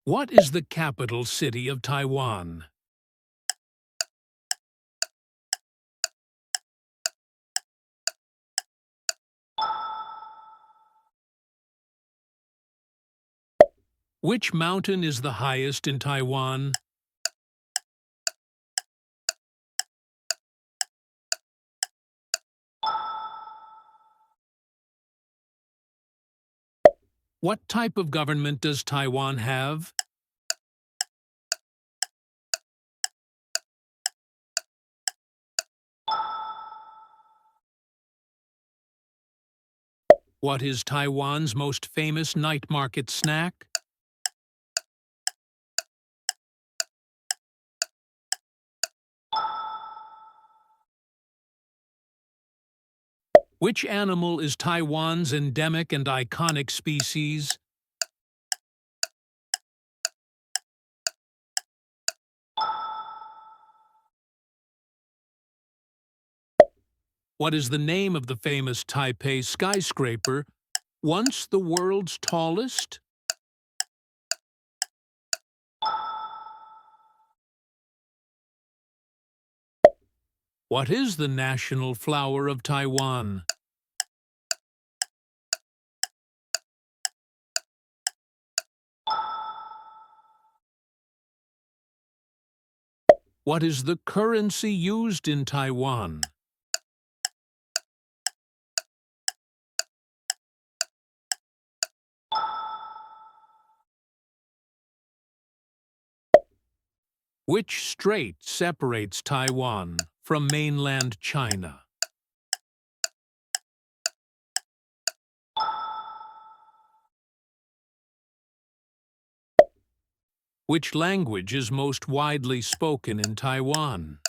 What is the capital city of Taiwan? Which mountain is the highest in Taiwan? What type of government does Taiwan have? What is Taiwan's most famous night market snack? Which animal is Taiwan's endemic and iconic species? What is the name of the famous Taipei skyscraper, once the world's tallest? What is the national flower of Taiwan? What is the currency used in Taiwan? Which strait separates Taiwan from mainland China? Which language is most widely spoken in Taiwan?